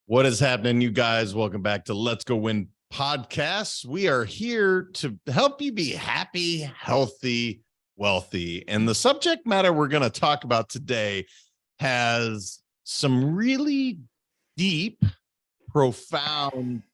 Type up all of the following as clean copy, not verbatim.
What is happening, you guys? Welcome back to Let's Go Win Podcasts. We are here to help you be happy, healthy, wealthy. And the subject matter we're going to talk about today has some really deep, profound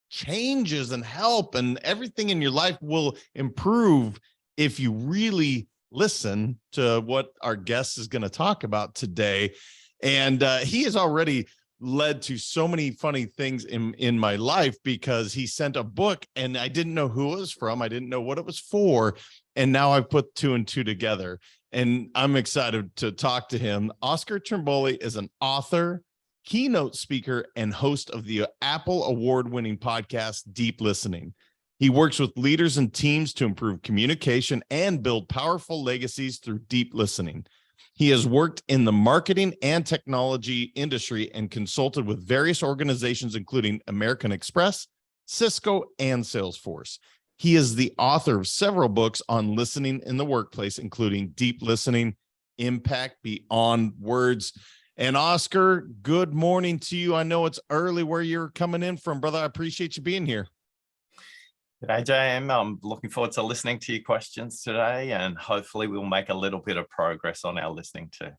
changes and help, and everything in your life will improve if you really listen to what our guest is going to talk about today. And he has already led to so many funny things in my life because he sent a book and I didn't know who it was from. I didn't know what it was for. And now I've put two and two together and I'm excited to talk to him. Oscar Trimboli is an author, keynote speaker, and host of the Apple award-winning podcast, Deep Listening. He works with leaders and teams to improve communication and build powerful legacies through deep listening. He has worked in the marketing and technology industry and consulted with various organizations, including American Express, Cisco, and Salesforce. He is the author of several books on listening in the workplace, including Deep Listening, Impact Beyond Words. And Oscar, good morning to you. I know it's early where you're coming in from, brother. I appreciate you being here. G'day, JM. I'm looking forward to listening to your questions today, and hopefully we'll make a little bit of progress on our listening too.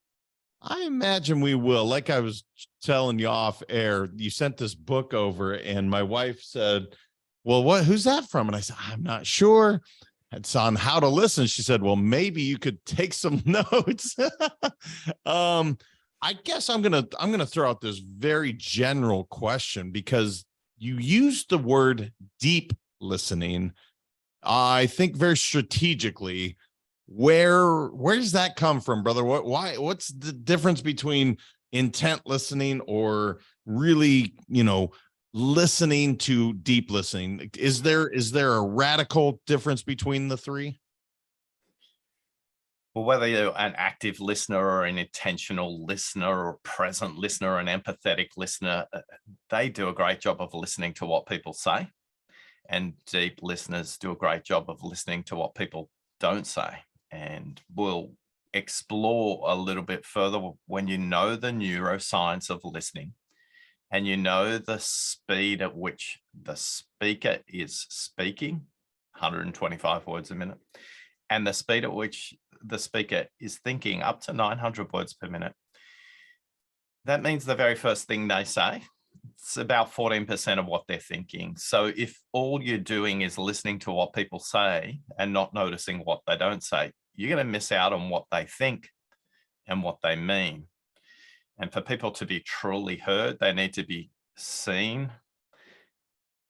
I imagine we will. Like I was telling you off air, you sent this book over, and my wife said, well, who's that from? And I said, I'm not sure. It's on how to listen. She said, well, maybe you could take some notes. I guess I'm gonna throw out this very general question because you used the word deep listening, I think very strategically. Where does that come from, brother? What's the difference between intent listening or really, listening to deep listening? Is there a radical difference between the three? Well, whether you're an active listener or an intentional listener or a present listener or an empathetic listener, they do a great job of listening to what people say. And deep listeners do a great job of listening to what people don't say. And we'll explore a little bit further when you know the neuroscience of listening and you know the speed at which the speaker is speaking, 125 words a minute, and the speed at which the speaker is thinking, up to 900 words per minute. That means the very first thing they say, it's about 14% of what they're thinking. So if all you're doing is listening to what people say and not noticing what they don't say, you're going to miss out on what they think and what they mean. And for people to be truly heard, they need to be seen,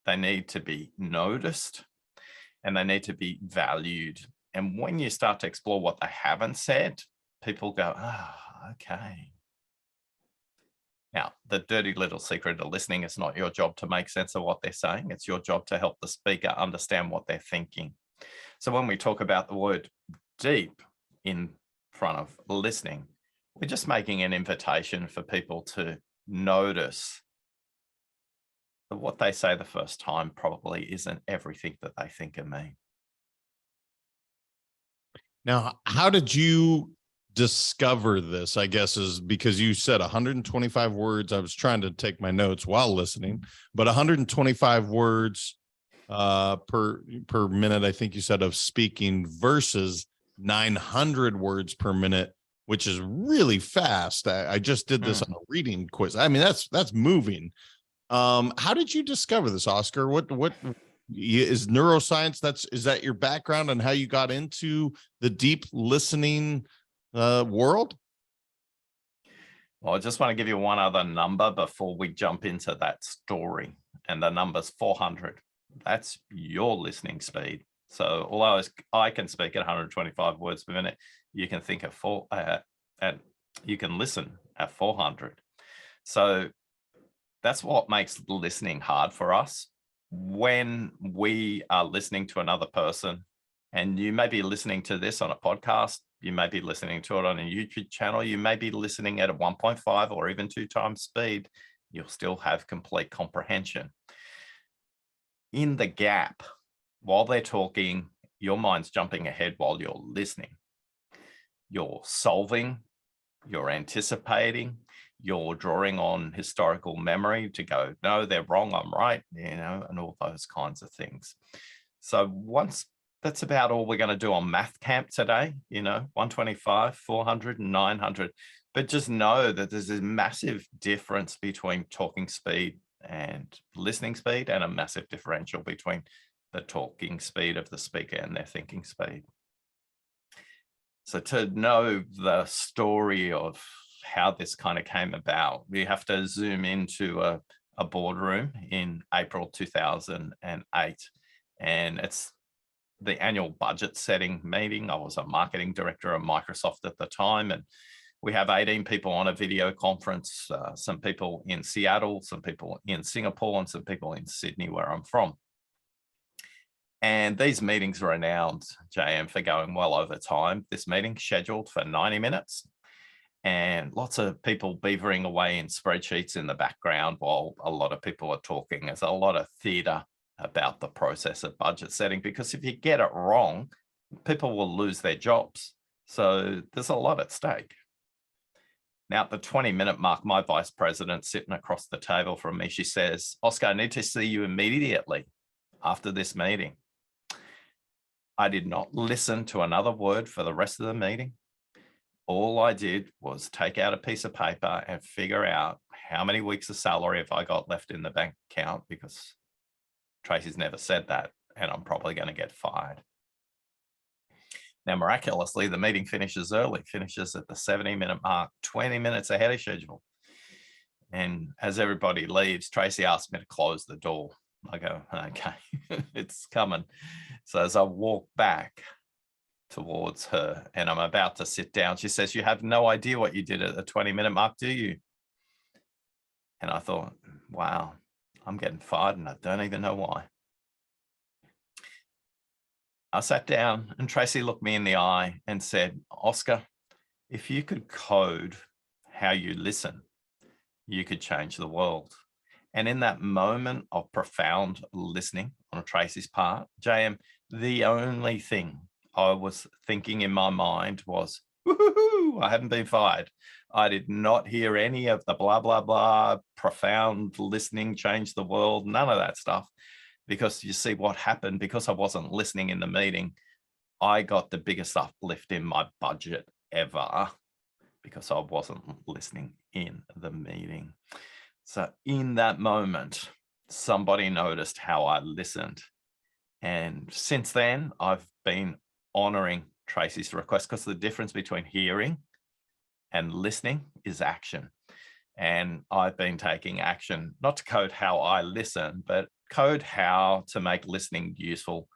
they need to be noticed, and they need to be valued. And when you start to explore what they haven't said, people go, oh, okay. Now, the dirty little secret of listening is not your job to make sense of what they're saying. It's your job to help the speaker understand what they're thinking. So when we talk about the word deep in front of listening, we're just making an invitation for people to notice that what they say the first time probably isn't everything that they think and mean. Now, how did you discover this? I guess is because you said 125 words. I was trying to take my notes while listening, but 125 words per minute, I think you said, of speaking versus 900 words per minute, which is really fast. I just did this on a reading quiz. I mean, that's moving. How did you discover this, Oscar? What is neuroscience? Is that your background and how you got into the deep listening world? Well, I just want to give you one other number before we jump into that story, and the number's 400. That's your listening speed. So although I can speak at 125 words per minute, you can think at you can listen at 400. So that's what makes listening hard for us. When we are listening to another person, and you may be listening to this on a podcast, you may be listening to it on a YouTube channel, you may be listening at a 1.5 or even 2 times speed, you'll still have complete comprehension. In the gap, while they're talking, your mind's jumping ahead while you're listening. You're solving you're anticipating, you're drawing on historical memory to go, no, they're wrong, I'm right, and all those kinds of things. So once that's about all we're going to do on math camp today, 125, 400 and 900. But just know that there's a massive difference between talking speed and listening speed, and a massive differential between the talking speed of the speaker and their thinking speed. So to know the story of how this kind of came about, we have to zoom into a boardroom in April 2008. And it's the annual budget setting meeting. I was a marketing director at Microsoft at the time, and we have 18 people on a video conference, some people in Seattle, some people in Singapore, and some people in Sydney, where I'm from. And these meetings are renowned, JM, for going well over time. This meeting scheduled for 90 minutes, and lots of people beavering away in spreadsheets in the background while a lot of people are talking. There's a lot of theater about the process of budget setting, because if you get it wrong, people will lose their jobs. So there's a lot at stake. Now, at the 20-minute mark, my vice president sitting across the table from me, she says, "Oscar, I need to see you immediately after this meeting." I did not listen to another word for the rest of the meeting. All I did was take out a piece of paper and figure out how many weeks of salary have I got left in the bank account, because Tracy's never said that, and I'm probably going to get fired. Now, miraculously, the meeting finishes early, finishes at the 70-minute mark, 20 minutes ahead of schedule. And as everybody leaves, Tracy asked me to close the door. I go, okay, it's coming. So as I walk back towards her and I'm about to sit down, she says, "You have no idea what you did at the 20-minute mark, do you?" And I thought, wow, I'm getting fired and I don't even know why. I sat down and Tracy looked me in the eye and said, "Oscar, if you could code how you listen, you could change the world." And in that moment of profound listening on Tracy's part, JM, the only thing I was thinking in my mind was, woohoo, I haven't been fired. I did not hear any of the blah, blah, blah, profound listening, change the world, none of that stuff. Because you see what happened, because I wasn't listening in the meeting, I got the biggest uplift in my budget ever, because I wasn't listening in the meeting. So in that moment, somebody noticed how I listened. And since then, I've been honoring Tracy's request, because the difference between hearing and listening is action. And I've been taking action, not to code how I listen, but code how to make listening useful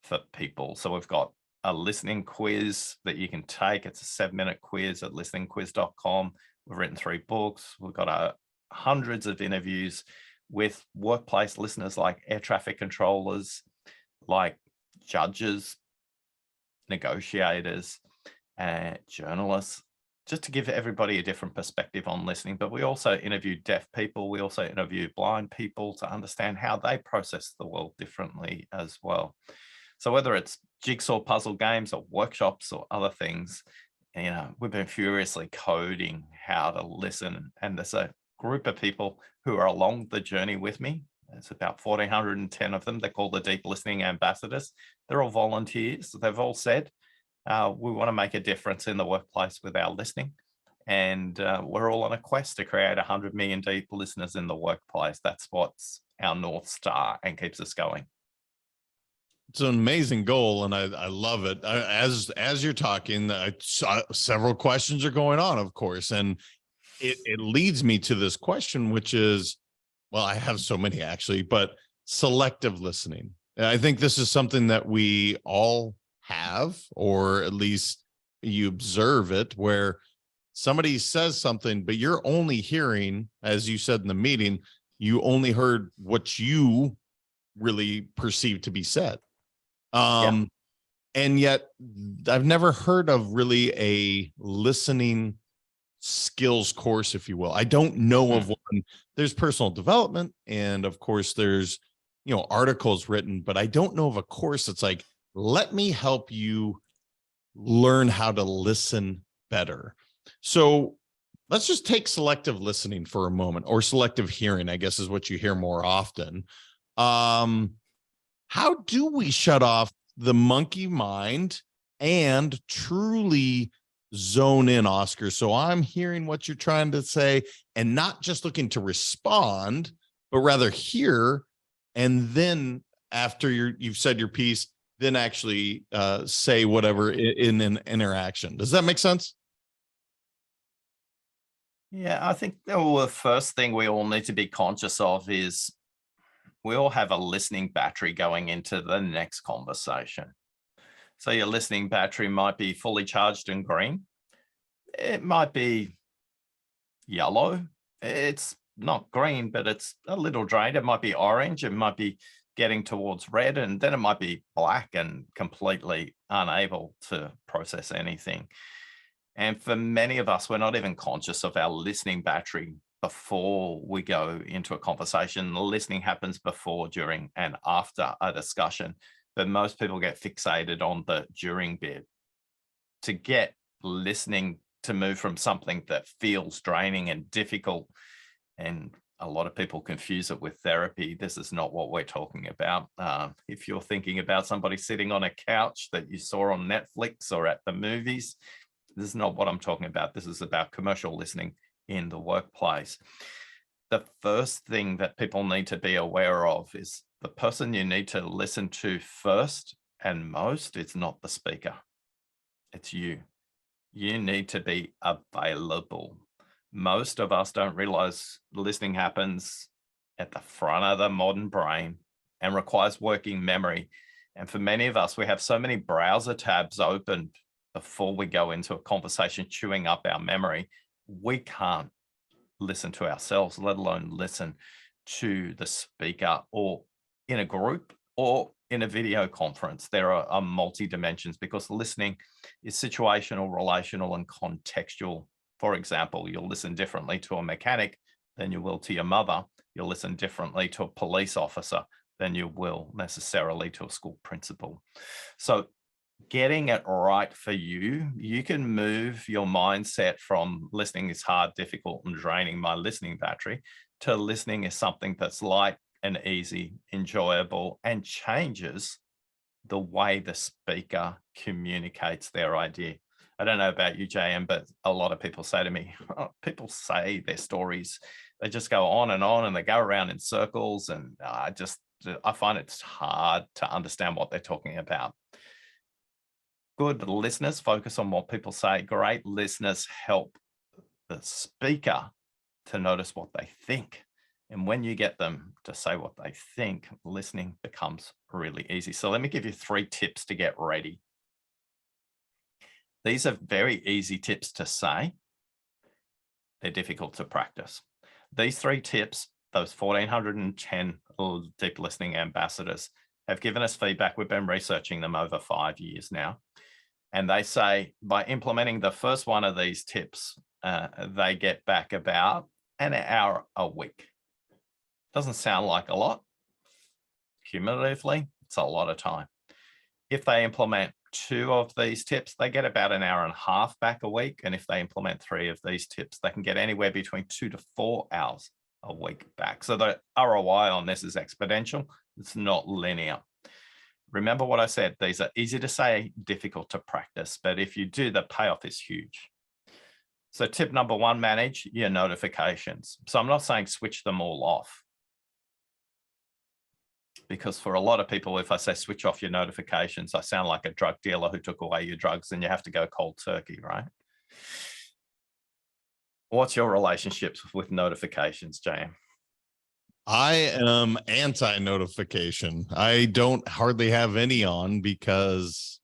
for people. So we've got a listening quiz that you can take. It's a 7-minute quiz at listeningquiz.com. We've written 3 books. We've got hundreds of interviews with workplace listeners, like air traffic controllers, like judges, negotiators, journalists, just to give everybody a different perspective on listening. But we also interview deaf people. We also interview blind people to understand how they process the world differently as well. So whether it's jigsaw puzzle games or workshops or other things, we've been furiously coding how to listen. And there's a group of people who are along the journey with me. It's about 1,410 of them. They're called the Deep Listening Ambassadors. They're all volunteers. They've all said, we want to make a difference in the workplace with our listening. And we're all on a quest to create 100 million deep listeners in the workplace. That's what's our North Star and keeps us going. It's an amazing goal, and I love it. As you're talking, several questions are going on, of course, and it leads me to this question, which is, well, I have so many actually, but selective listening. And I think this is something that we all have, or at least you observe it, where somebody says something, but you're only hearing, as you said in the meeting, you only heard what you really perceived to be said. And yet I've never heard of really a listening skills course, if you will. I don't know of one. There's personal development, and of course there's, articles written, but I don't know of a course that's like, let me help you learn how to listen better. So let's just take selective listening for a moment, or selective hearing, I guess is what you hear more often. How do we shut off the monkey mind and truly zone in, Oscar? So I'm hearing what you're trying to say and not just looking to respond, but rather hear. And then after you've said your piece, then actually say whatever in an interaction. Does that make sense? Yeah, I think the first thing we all need to be conscious of is we all have a listening battery going into the next conversation. So your listening battery might be fully charged and green. It might be yellow. It's not green, but it's a little drained. It might be orange. It might be getting towards red, and then it might be black and completely unable to process anything. And for many of us, we're not even conscious of our listening battery before we go into a conversation. The listening happens before, during, and after a discussion. But most people get fixated on the during bit. To get listening to move from something that feels draining and difficult, and a lot of people confuse it with therapy. This is not what we're talking about. If you're thinking about somebody sitting on a couch that you saw on Netflix or at the movies, this is not what I'm talking about. This is about commercial listening in the workplace. The first thing that people need to be aware of is the person you need to listen to first and most is not the speaker. It's you. You need to be available. Most of us don't realize listening happens at the front of the modern brain and requires working memory. And for many of us, we have so many browser tabs open before we go into a conversation, chewing up our memory, we can't listen to ourselves, let alone listen to the speaker, or in a group or in a video conference. There are multi dimensions because listening is situational, relational, and contextual. For example, you'll listen differently to a mechanic than you will to your mother. You'll listen differently to a police officer than you will necessarily to a school principal. So getting it right for you, you can move your mindset from listening is hard, difficult, and draining my listening battery to listening is something that's light and easy, enjoyable, and changes the way the speaker communicates their idea. I don't know about you, JM, but a lot of people say to me, oh, people say their stories, they just go on and they go around in circles. And I find it's hard to understand what they're talking about. Good listeners focus on what people say. Great listeners help the speaker to notice what they think. And when you get them to say what they think, listening becomes really easy. So let me give you 3 tips to get ready. These are very easy tips to say. They're difficult to practice. These 3 tips, those 1,410 deep listening ambassadors have given us feedback. We've been researching them over 5 years now. And they say by implementing the first one of these tips, they get back about an hour a week. Doesn't sound like a lot. Cumulatively, it's a lot of time. If they implement 2 of these tips, they get about an hour and a half back a week. And if they implement 3 of these tips, they can get anywhere between 2 to 4 hours a week back. So the ROI on this is exponential. It's not linear. Remember what I said, these are easy to say, difficult to practice, but if you do, the payoff is huge. So tip number 1, manage your notifications. So I'm not saying switch them all off, because for a lot of people, if I say switch off your notifications, I sound like a drug dealer who took away your drugs and you have to go cold turkey, right? What's your relationships with notifications, James? I am anti-notification. I don't hardly have any on because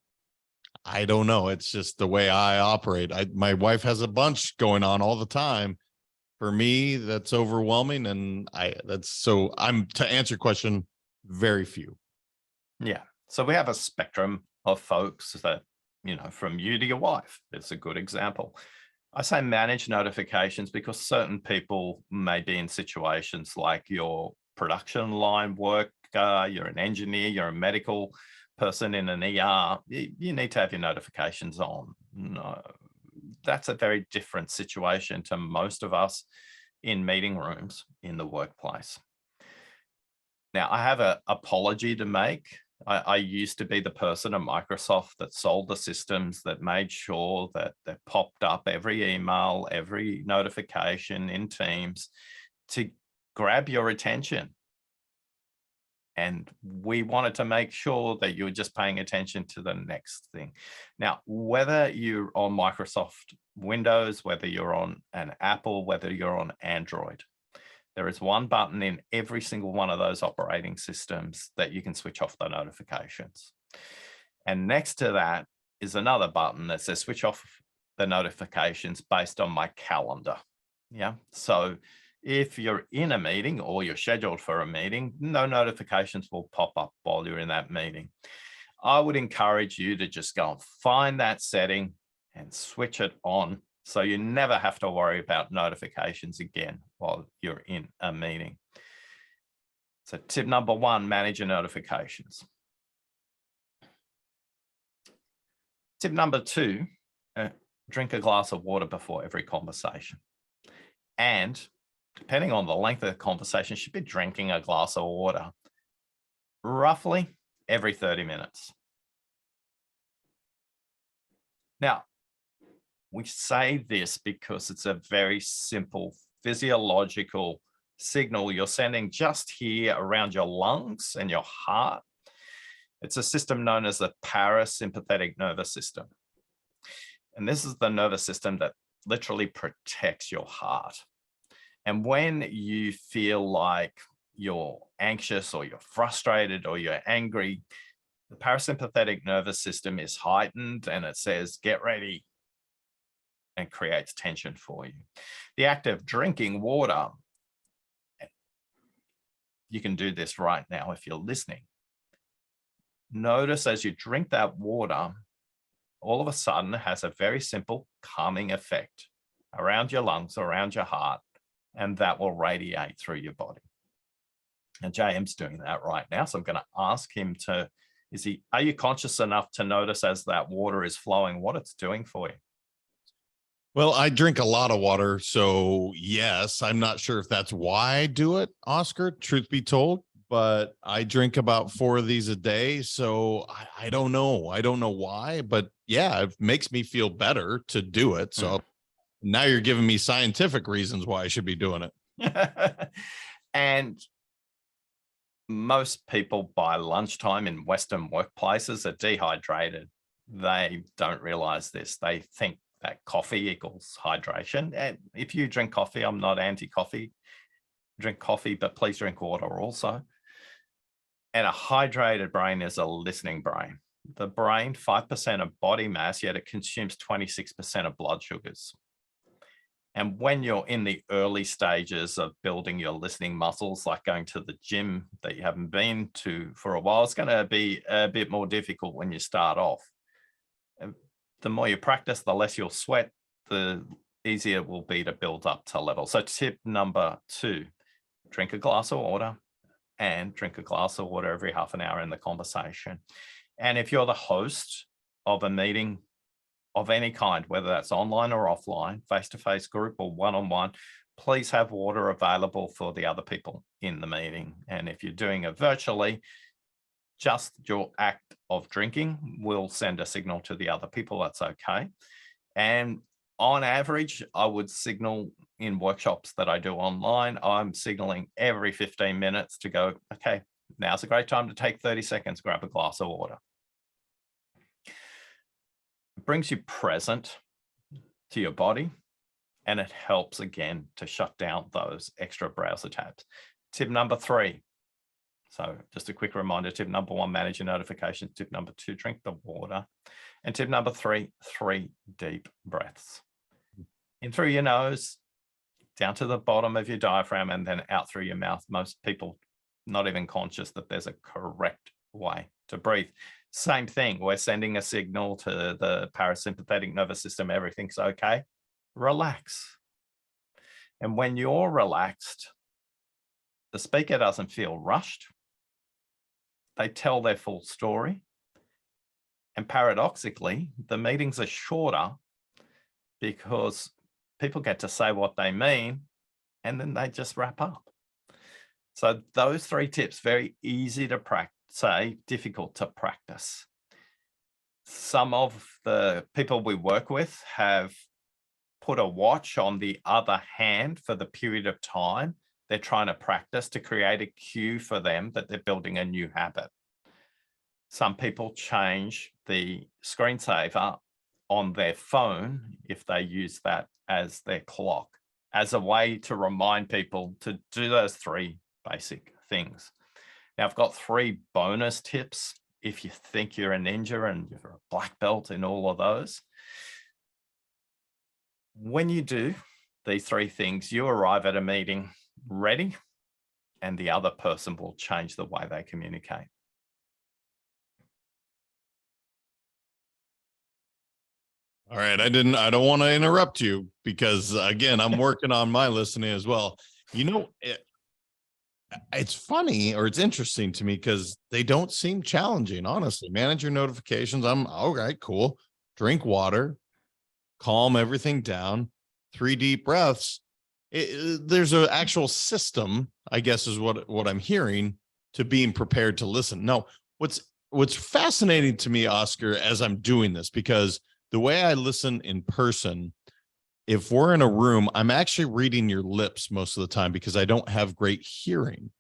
I don't know. It's just the way I operate. My wife has a bunch going on all the time. For me, that's overwhelming. And I'm to answer your question, very few. Yeah. So we have a spectrum of folks that, from you to your wife, it's a good example. I say manage notifications because certain people may be in situations like your production line work, you're an engineer, you're a medical person in an ER, you need to have your notifications on. No, that's a very different situation to most of us in meeting rooms in the workplace. Now, I have an apology to make. I used to be the person at Microsoft that sold the systems that made sure that popped up every email, every notification in Teams to grab your attention. And we wanted to make sure that you were just paying attention to the next thing. Now, whether you're on Microsoft Windows, whether you're on an Apple, whether you're on Android, there is one button in every single one of those operating systems that you can switch off the notifications. And next to that is another button that says switch off the notifications based on my calendar. Yeah. So if you're in a meeting or you're scheduled for a meeting, no notifications will pop up while you're in that meeting. I would encourage you to just go and find that setting and switch it on, so you never have to worry about notifications again while you're in a meeting. So tip number 1, manage your notifications. Tip number 2, drink a glass of water before every conversation. And depending on the length of the conversation, you should be drinking a glass of water roughly every 30 minutes. Now, we say this because it's a very simple physiological signal you're sending just here around your lungs and your heart. It's a system known as the parasympathetic nervous system. And this is the nervous system that literally protects your heart. And when you feel like you're anxious or you're frustrated or you're angry, the parasympathetic nervous system is heightened and it says, get ready, and creates tension for you. The act of drinking water, you can do this right now if you're listening. Notice as you drink that water, all of a sudden it has a very simple calming effect around your lungs, around your heart, and that will radiate through your body. And JM's doing that right now. So I'm going to ask him to, are you conscious enough to notice as that water is flowing, what it's doing for you? Well, I drink a lot of water, so yes, I'm not sure if that's why I do it, Oscar, truth be told, but I drink about 4 of these a day. So I don't know. I don't know why, but yeah, it makes me feel better to do it. So now you're giving me scientific reasons why I should be doing it. And most people by lunchtime in Western workplaces are dehydrated. They don't realize this. They think that coffee equals hydration. And if you drink coffee, I'm not anti-coffee. Drink coffee, but please drink water also. And a hydrated brain is a listening brain. The brain, 5% of body mass, yet it consumes 26% of blood sugars. And when you're in the early stages of building your listening muscles, like going to the gym that you haven't been to for a while, it's going to be a bit more difficult when you start off. The more you practice, the less you'll sweat, the easier it will be to build up to level. So tip number 2, drink a glass of water, and drink a glass of water every half an hour in the conversation. And if you're the host of a meeting of any kind, whether that's online or offline, face-to-face group or one-on-one, please have water available for the other people in the meeting. And if you're doing it virtually, just your act of drinking will send a signal to the other people. That's okay. And on average, I would signal in workshops that I do online, I'm signaling every 15 minutes to go, okay, now's a great time to take 30 seconds, grab a glass of water. It brings you present to your body, and it helps again to shut down those extra browser tabs. Tip number 3. So just a quick reminder, tip number 1, manage your notifications. Tip number 2, drink the water. And tip number 3, 3 deep breaths. In through your nose, down to the bottom of your diaphragm, and then out through your mouth. Most people not even conscious that there's a correct way to breathe. Same thing, we're sending a signal to the parasympathetic nervous system, everything's okay. Relax. And when you're relaxed, the speaker doesn't feel rushed. They tell their full story. And paradoxically, the meetings are shorter because people get to say what they mean and then they just wrap up. So those 3 tips, very easy to say, difficult to practice. Some of the people we work with have put a watch on the other hand for the period of time they're trying to practice to create a cue for them that they're building a new habit. Some people change the screensaver on their phone if they use that as their clock, as a way to remind people to do those 3 basic things. Now, I've got 3 bonus tips if you think you're a ninja and you're a black belt in all of those. When you do these 3 things, you arrive at a meeting ready, and the other person will change the way they communicate. All right. I don't want to interrupt you because, again, I'm working on my listening as well. It's funny, or it's interesting to me because they don't seem challenging, honestly. Manage your notifications. I'm all right, cool. Drink water, calm everything down, 3 deep breaths. There's an actual system, I guess, is what I'm hearing, to being prepared to listen. No, what's fascinating to me, Oscar, as I'm doing this, because the way I listen in person, if we're in a room, I'm actually reading your lips most of the time because I don't have great hearing.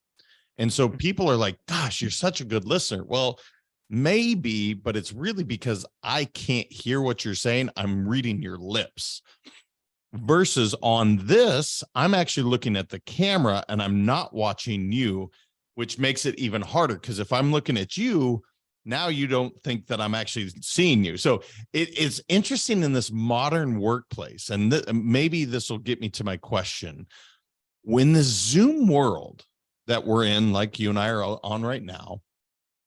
And so people are like, gosh, you're such a good listener. Well, maybe, but it's really because I can't hear what you're saying. I'm reading your lips. Versus on this, I'm actually looking at the camera and I'm not watching you, which makes it even harder. Because if I'm looking at you, now you don't think that I'm actually seeing you. So it's interesting in this modern workplace. And maybe this will get me to my question. When the Zoom world that we're in, like you and I are on right now,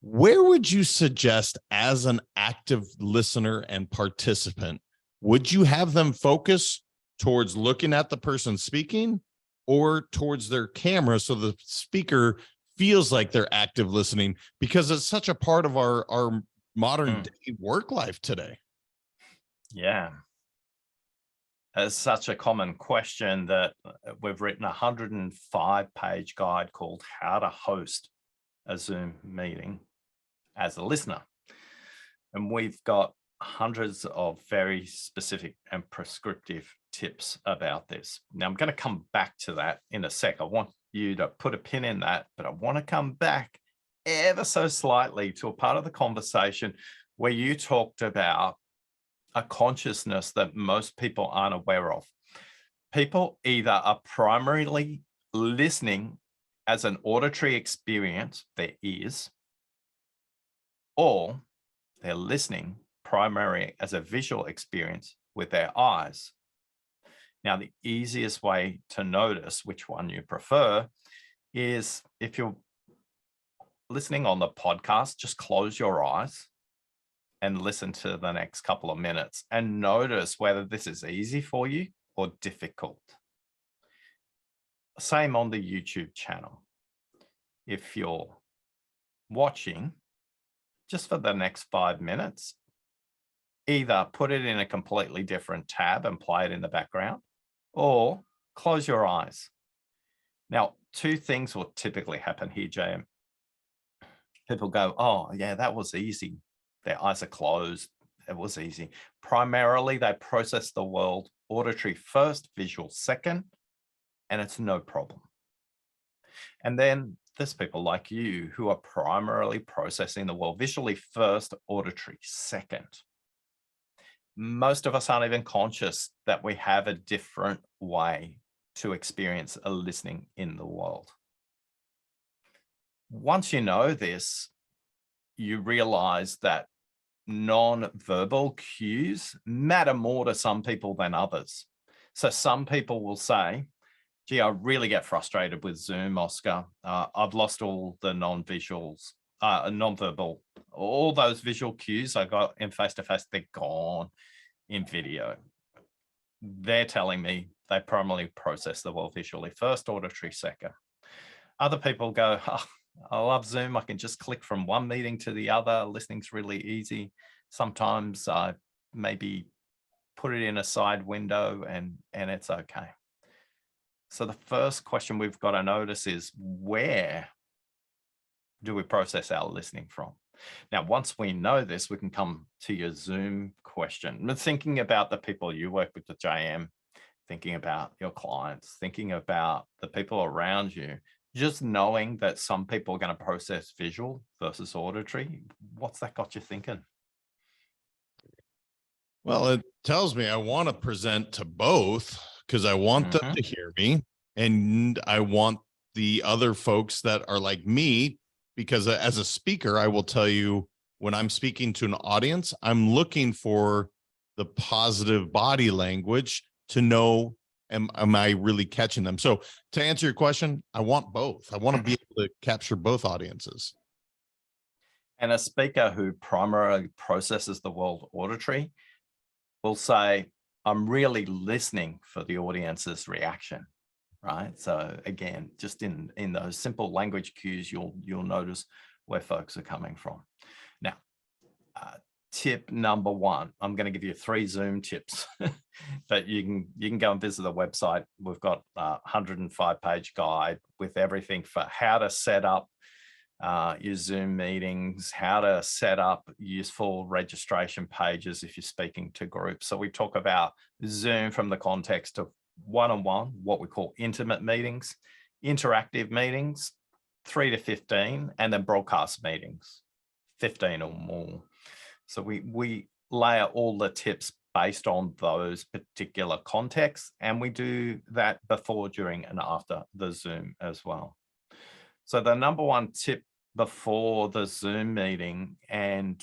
where would you suggest, as an active listener and participant, would you have them focus towards looking at the person speaking or towards their camera so the speaker feels like they're active listening? Because it's such a part of our modern day work life today. Yeah. It's such a common question that we've written a 105-page guide called How to Host a Zoom Meeting as a Listener. And we've got hundreds of very specific and prescriptive tips about this. Now, I'm going to come back to that in a sec. I want you to put a pin in that, but I want to come back ever so slightly to a part of the conversation where you talked about a consciousness that most people aren't aware of. People either are primarily listening as an auditory experience, their ears, or they're listening primarily as a visual experience with their eyes. Now, the easiest way to notice which one you prefer is, if you're listening on the podcast, just close your eyes and listen to the next couple of minutes and notice whether this is easy for you or difficult. Same on the YouTube channel. If you're watching, just for the next 5 minutes, either put it in a completely different tab and play it in the background, or close your eyes. Now, 2 things will typically happen here, JM. People go, oh, yeah, that was easy. Their eyes are closed. It was easy. Primarily, they process the world auditory first, visual second, and it's no problem. And then there's people like you who are primarily processing the world visually first, auditory second. Most of us aren't even conscious that we have a different way to experience a listening in the world. Once you know this, you realize that non-verbal cues matter more to some people than others. So some people will say, gee, I really get frustrated with Zoom, Oscar. I've lost all the non-visuals, non-verbal, all those visual cues I got in face-to-face, they're gone in video. They're telling me they primarily process the world visually first, auditory second. Other people go, oh, I love Zoom. I can just click from one meeting to the other. Listening's really easy. Sometimes I maybe put it in a side window, and it's okay. So the first question we've got to notice is, where do we process our listening from? Now, once we know this, we can come to your Zoom question. But thinking about the people you work with, the JM, thinking about your clients, thinking about the people around you, just knowing that some people are going to process visual versus auditory, what's that got you thinking? Well, it tells me I want to present to both because I want them to hear me, and I want the other folks that are like me, because as a speaker, I will tell you, when I'm speaking to an audience, I'm looking for the positive body language to know, am I really catching them? So to answer your question, I want both. I want to be able to capture both audiences. And a speaker who primarily processes the world auditory will say, I'm really listening for the audience's reaction, right? So again, just in those simple language cues, you'll notice where folks are coming from. Now, tip number one, I'm going to give you 3 Zoom tips that you can go and visit the website. We've got a 105-page guide with everything for how to set up your Zoom meetings, how to set up useful registration pages if you're speaking to groups. So we talk about Zoom from the context of one-on-one, what we call intimate meetings, interactive meetings, 3 to 15, and then broadcast meetings, 15 or more. So we layer all the tips based on those particular contexts, and we do that before, during, and after the Zoom as well. So the number one tip before the Zoom meeting, and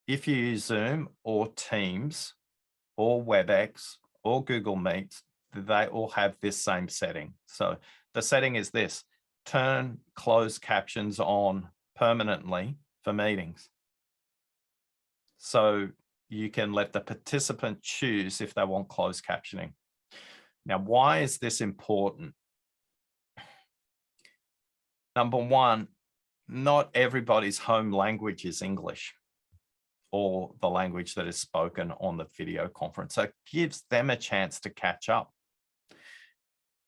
if you use Zoom or Teams or WebEx or Google Meet, they all have this same setting. So the setting is this: turn closed captions on permanently for meetings. So you can let the participant choose if they want closed captioning. Now, why is this important? Number one, not everybody's home language is English or the language that is spoken on the video conference. So it gives them a chance to catch up.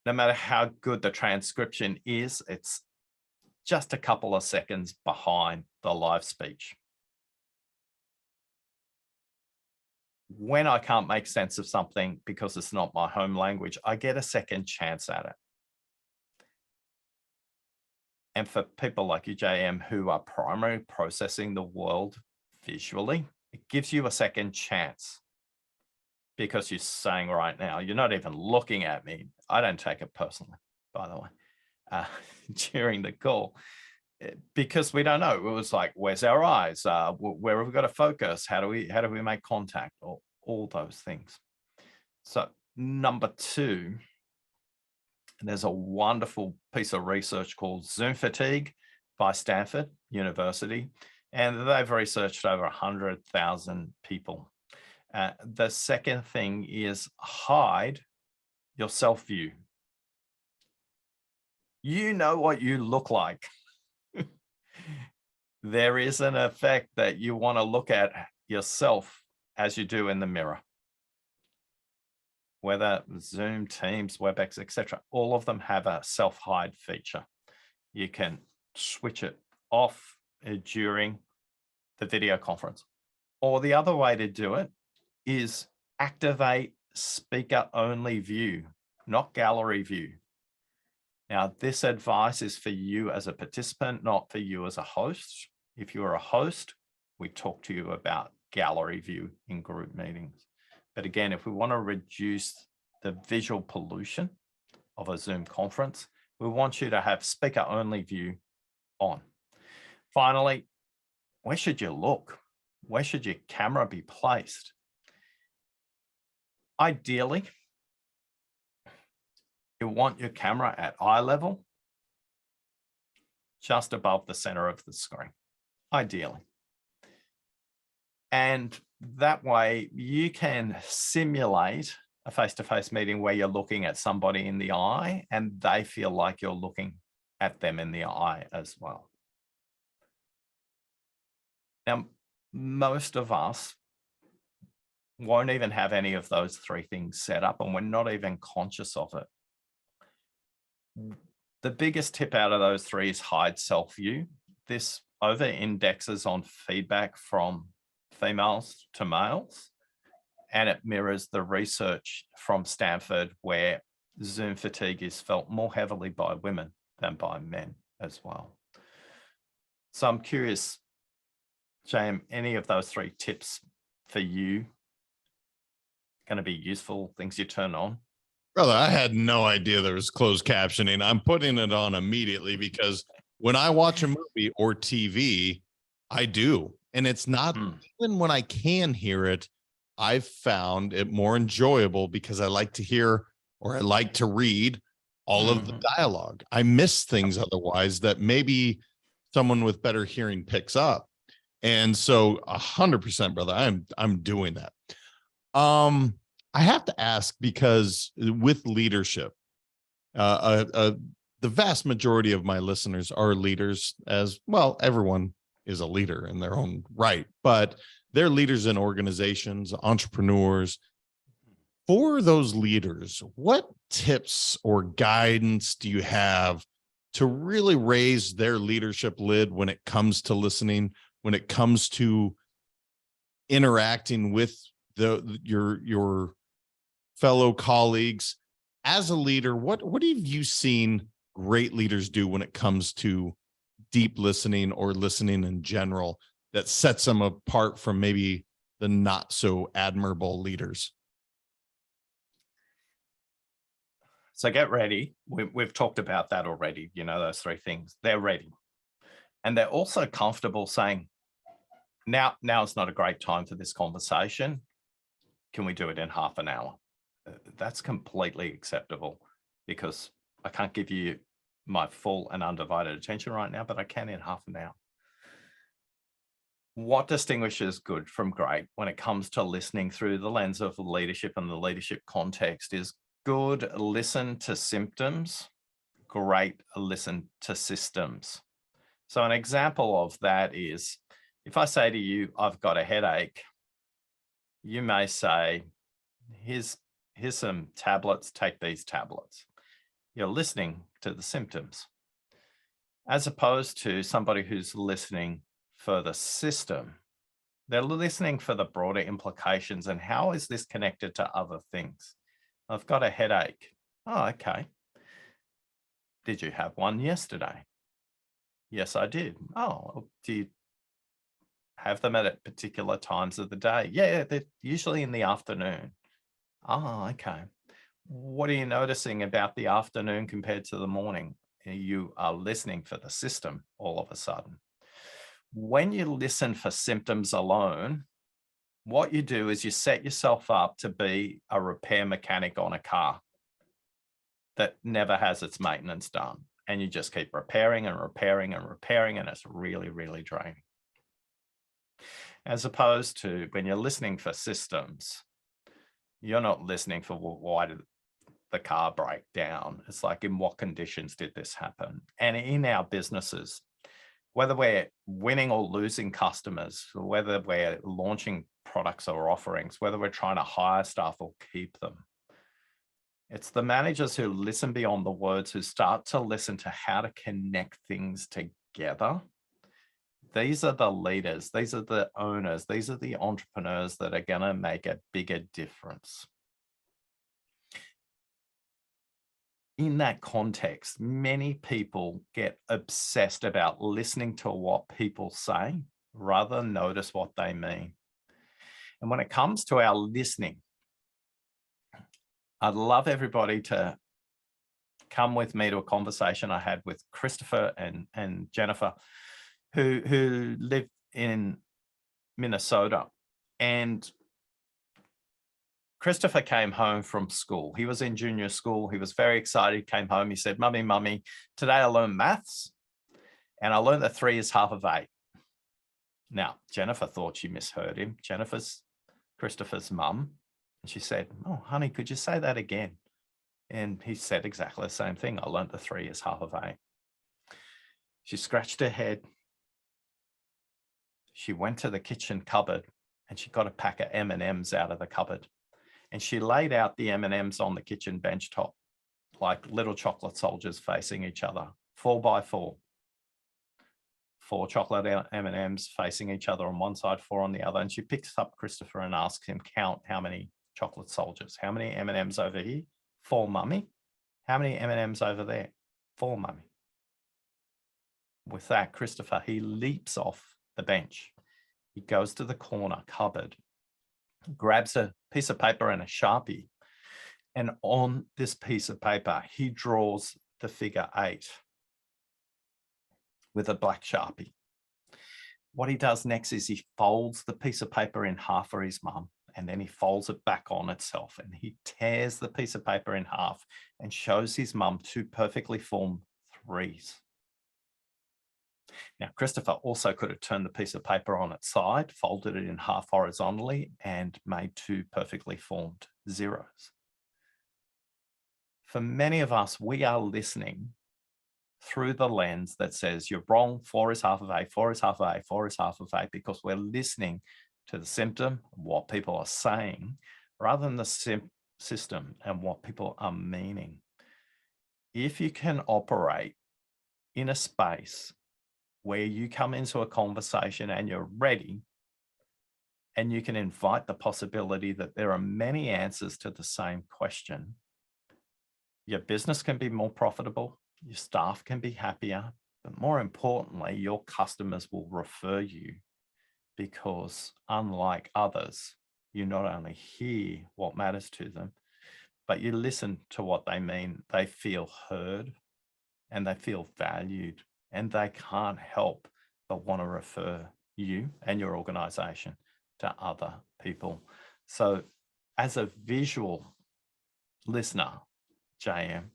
No matter how good the transcription is, it's just a couple of seconds behind the live speech. When I can't make sense of something because it's not my home language, I get a second chance at it. And for people like you, JM, who are primarily processing the world visually, it gives you a second chance, because you're saying right now, you're not even looking at me. I don't take it personally, by the way, during the call, because we don't know. It was like, where's our eyes? Where have we got to focus? How do we make contact? All those things. So number 2, there's a wonderful piece of research called Zoom Fatigue by Stanford University, and they've researched over 100,000 people. The second thing is hide your self-view. You know what you look like. There is an effect that you want to look at yourself as you do in the mirror. Whether Zoom, Teams, WebEx, etc., all of them have a self-hide feature. You can switch it off during the video conference. Or the other way to do it is activate speaker-only view, not gallery view. Now, this advice is for you as a participant, not for you as a host. If you're a host, we talk to you about gallery view in group meetings. But again, if we want to reduce the visual pollution of a Zoom conference, we want you to have speaker-only view on. Finally, where should you look? Where should your camera be placed? Ideally, you want your camera at eye level, just above the center of the screen, ideally. And that way you can simulate a face-to-face meeting where you're looking at somebody in the eye and they feel like you're looking at them in the eye as well. Now, most of us won't even have any of those three things set up, and we're not even conscious of it. The biggest tip out of those three is hide self-view. This over indexes on feedback from females to males, and it mirrors the research from Stanford where Zoom fatigue is felt more heavily by women than by men as well. So I'm curious, James, any of those three tips for you going to be useful, things you turn on? Brother, I had no idea there was closed captioning. I'm putting it on immediately because when I watch a movie or TV, I do. And it's not even when I can hear it, I've found it more enjoyable because I like to hear or I like to read all of the dialogue. I miss things otherwise that maybe someone with better hearing picks up. And so 100%, brother, I'm doing that. I have to ask because with leadership, the vast majority of my listeners are leaders as well. Everyone is a leader in their own right, but they're leaders in organizations, entrepreneurs. For those leaders, what tips or guidance do you have to really raise their leadership lid when it comes to listening, when it comes to interacting with your fellow colleagues? As a leader, what have you seen great leaders do when it comes to deep listening or listening in general that sets them apart from maybe the not so admirable leaders? So get ready. We've talked about that already. You know, those three things. They're ready. And they're also comfortable saying, now is not a great time for this conversation. Can we do it in half an hour? That's completely acceptable because I can't give you my full and undivided attention right now, but I can in half an hour. What distinguishes good from great when it comes to listening through the lens of leadership and the leadership context is good listen to symptoms, great listen to systems. So an example of that is if I say to you, I've got a headache, you may say, here's some tablets, take these tablets. You're listening to the symptoms, as opposed to somebody who's listening for the system. They're listening for the broader implications and how is this connected to other things? I've got a headache. Oh, okay. Did you have one yesterday? Yes, I did. Oh, do you have them at particular times of the day? Yeah, they're usually in the afternoon. Oh, okay. What are you noticing about the afternoon compared to the morning? You are listening for the system all of a sudden. When you listen for symptoms alone, what you do is you set yourself up to be a repair mechanic on a car that never has its maintenance done. And you just keep repairing and repairing and repairing, and it's really, really draining. As opposed to when you're listening for systems, you're not listening for why did the car break down. It's like, in what conditions did this happen? And in our businesses, whether we're winning or losing customers, whether we're launching products or offerings, whether we're trying to hire staff or keep them, it's the managers who listen beyond the words, who start to listen to how to connect things together. These are the leaders, these are the owners, these are the entrepreneurs that are going to make a bigger difference. In that context, many people get obsessed about listening to what people say rather than notice what they mean. And when it comes to our listening, I'd love everybody to come with me to a conversation I had with Christopher and Jennifer, who live in Minnesota. And Christopher came home from school. He was in junior school. He was very excited. He came home. He said, Mummy, today I learned maths and I learned that 3 is half of 8. Now, Jennifer thought she misheard him. Jennifer's Christopher's mum. And she said, oh, honey, could you say that again? And he said exactly the same thing. I learned that 3 is half of 8. She scratched her head. She went to the kitchen cupboard and she got a pack of M&Ms out of the cupboard, and she laid out the M&Ms on the kitchen bench top, like little chocolate soldiers facing each other, 4 by 4. 4 chocolate M&Ms facing each other on one side, 4 on the other. And she picks up Christopher and asks him, count how many chocolate soldiers. How many M&Ms over here? 4, mummy. How many M&Ms over there? 4, mummy. With that, Christopher, he leaps off the bench. He goes to the corner cupboard, grabs a piece of paper and a Sharpie. And on this piece of paper, he draws the figure 8 with a black Sharpie. What he does next is he folds the piece of paper in half for his mum, and then he folds it back on itself, and he tears the piece of paper in half and shows his mum 2 perfectly formed 3s. Now, Christopher also could have turned the piece of paper on its side, folded it in half horizontally, and made 2 perfectly formed 0s. For many of us, we are listening through the lens that says you're wrong, 4 is half of 8, 4 is half of 8, 4 is half of 8, because we're listening to the symptom, what people are saying, rather than the system and what people are meaning. If you can operate in a space where you come into a conversation and you're ready, and you can invite the possibility that there are many answers to the same question, your business can be more profitable, your staff can be happier, but more importantly, your customers will refer you, because unlike others, you not only hear what matters to them, but you listen to what they mean. They feel heard and they feel valued, and they can't help but want to refer you and your organization to other people. So as a visual listener, JM,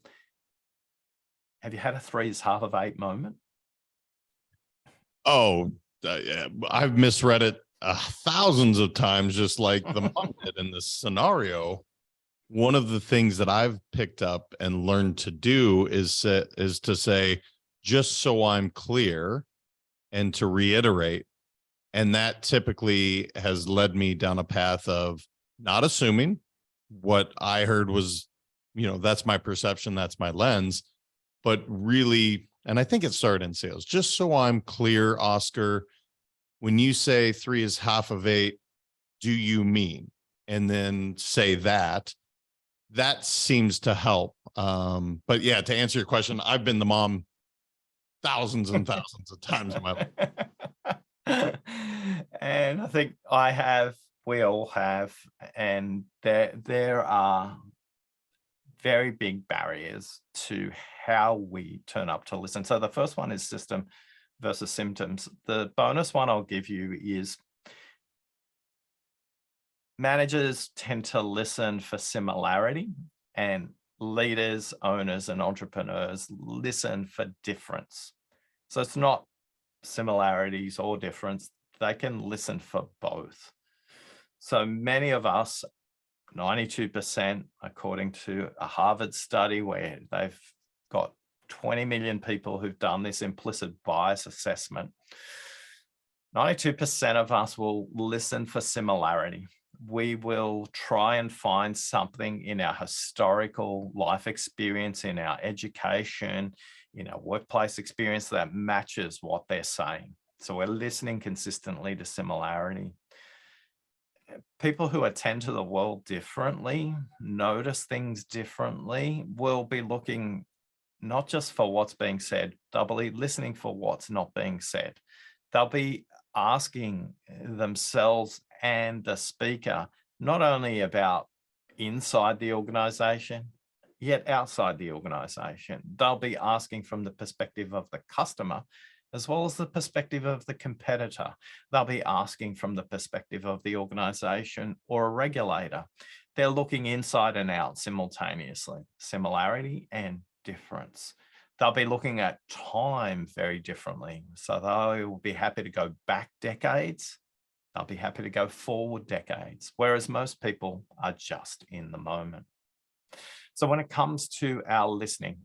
have you had a 3 is half of 8 moment? Oh, I've misread it thousands of times, just like the mom did in this scenario. One of the things that I've picked up and learned to do is to say, just so I'm clear, and to reiterate. And that typically has led me down a path of not assuming what I heard was, that's my perception, that's my lens, but really, and I think it started in sales, just so I'm clear, Oscar, when you say 3 is half of 8, do you mean? And then say that seems to help. But yeah, to answer your question, I've been the mom thousands and thousands of times in my life. And I think we all have, and there are very big barriers to how we turn up to listen. So the first one is system versus symptoms. The bonus one I'll give you is managers tend to listen for similarity, and leaders, owners, and entrepreneurs listen for difference. So it's not similarities or difference. They can listen for both. So many of us, 92%, according to a Harvard study where they've got 20 million people who've done this implicit bias assessment, 92% of us will listen for similarity. We will try and find something in our historical life experience, in our education, in our workplace experience that matches what they're saying. So we're listening consistently to similarity. People who attend to the world differently, notice things differently, will be looking not just for what's being said, they'll be listening for what's not being said. They'll be asking themselves and the speaker not only about inside the organization, yet outside the organization. They'll be asking from the perspective of the customer, as well as the perspective of the competitor. They'll be asking from the perspective of the organization or a regulator. They're looking inside and out simultaneously, similarity and difference. They'll be looking at time very differently. So they will be happy to go back decades. They'll be happy to go forward decades, whereas most people are just in the moment. So when it comes to our listening,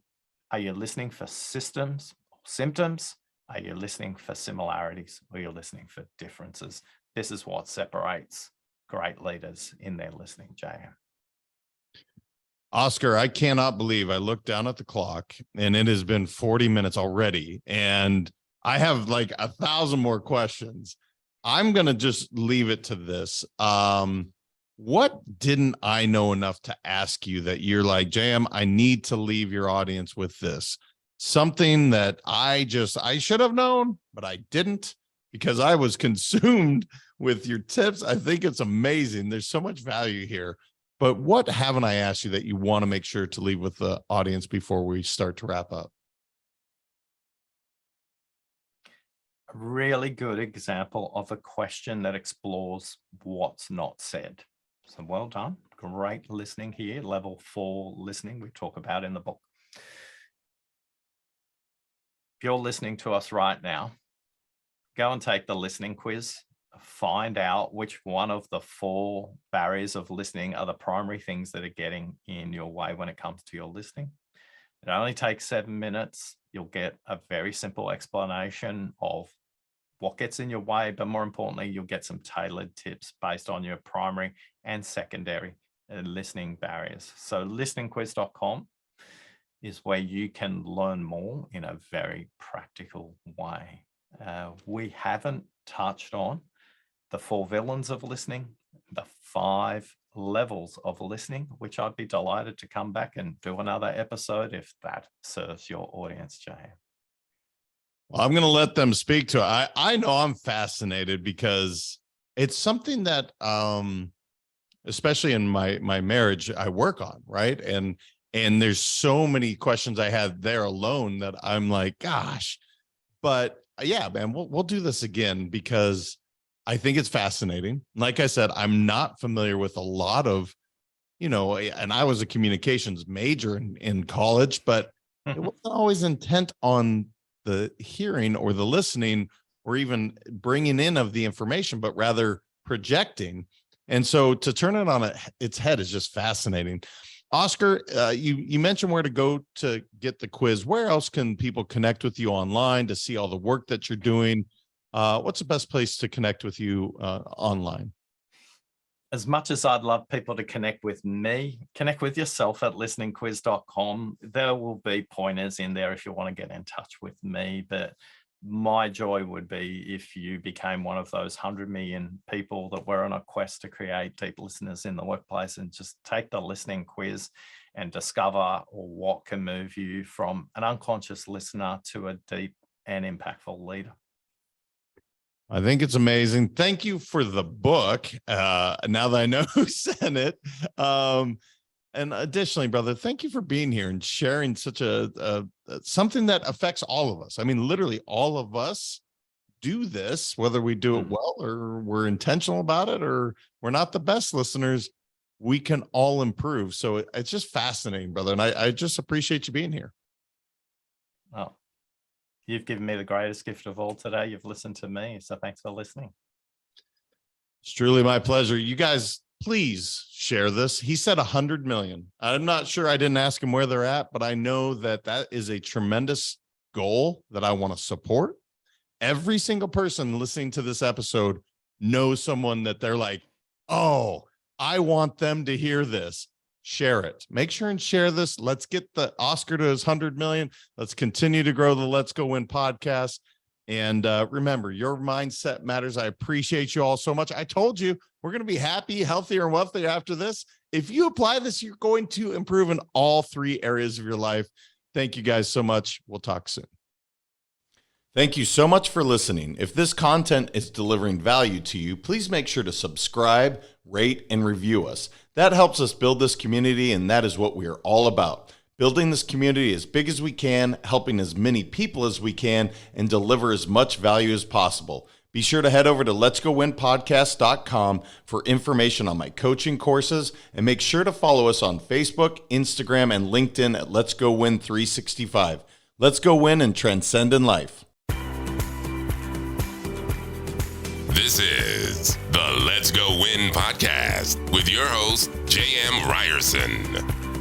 are you listening for systems or symptoms? Are you listening for similarities, or you're listening for differences? This is what separates great leaders in their listening, JM. Oscar, I cannot believe I looked down at the clock and it has been 40 minutes already. And I have like 1,000 more questions. I'm going to just leave it to this. What didn't I know enough to ask you that you're like, JM, I need to leave your audience with this? Something that I should have known, but I didn't because I was consumed with your tips. I think it's amazing. There's so much value here. But what haven't I asked you that you want to make sure to leave with the audience before we start to wrap up? A really good example of a question that explores what's not said. So well done. Great listening here. Level 4 listening we talk about in the book. If you're listening to us right now, go and take the listening quiz. Find out which one of the 4 barriers of listening are the primary things that are getting in your way when it comes to your listening. It only takes 7 minutes. You'll get a very simple explanation of what gets in your way, but more importantly, you'll get some tailored tips based on your primary and secondary listening barriers. So listeningquiz.com is where you can learn more in a very practical way. We haven't touched on the 4 villains of listening, the 5 levels of listening, which I'd be delighted to come back and do another episode if that serves your audience, Jay. Well, I'm going to let them speak to it. I know I'm fascinated because it's something that, especially in my marriage, I work on, right? And there's so many questions I had there alone that I'm like, gosh. But yeah, man, we'll do this again because I think it's fascinating. Like I said, I'm not familiar with a lot of, and I was a communications major in college, but it wasn't always intent on the hearing or the listening or even bringing in of the information, but rather projecting. And so to turn it on its head is just fascinating. Oscar, you mentioned where to go to get the quiz. Where else can people connect with you online to see all the work that you're doing? What's the best place to connect with you online? As much as I'd love people to connect with me, connect with yourself at listeningquiz.com. There will be pointers in there if you want to get in touch with me. But my joy would be if you became one of those 100 million people that were on a quest to create deep listeners in the workplace and just take the listening quiz and discover what can move you from an unconscious listener to a deep and impactful leader. I think it's amazing. Thank you for the book. Now that I know who sent it. And additionally, brother, thank you for being here and sharing such something that affects all of us. I mean, literally all of us do this, whether we do it well or we're intentional about it or we're not the best listeners, we can all improve. So it's just fascinating, brother. And I just appreciate you being here. Oh, you've given me the greatest gift of all today. You've listened to me. So thanks for listening. It's truly my pleasure. You guys, please share this. He said 100 million. I'm not sure. I didn't ask him where they're at, but I know that is a tremendous goal that I want to support. Every single person listening to this episode knows someone that they're like, oh, I want them to hear this. Share it. Make sure and share this. Let's get the Oscar to his 100 million. Let's continue to grow the Let's Go Win podcast. And remember, your mindset matters. I appreciate you all so much. I told you we're going to be happy, healthier, and wealthier after this. If you apply this, you're going to improve in all 3 areas of your life. Thank you guys so much. We'll talk soon. Thank you so much for listening. If this content is delivering value to you, please make sure to subscribe, rate, and review us. That helps us build this community, and that is what we are all about. Building this community as big as we can, helping as many people as we can, and deliver as much value as possible. Be sure to head over to letsgowinpodcast.com for information on my coaching courses, and make sure to follow us on Facebook, Instagram, and LinkedIn at Let's Go Win 365. Let's go win and transcend in life. This is the Let's Go Win podcast with your host, J.M. Ryerson.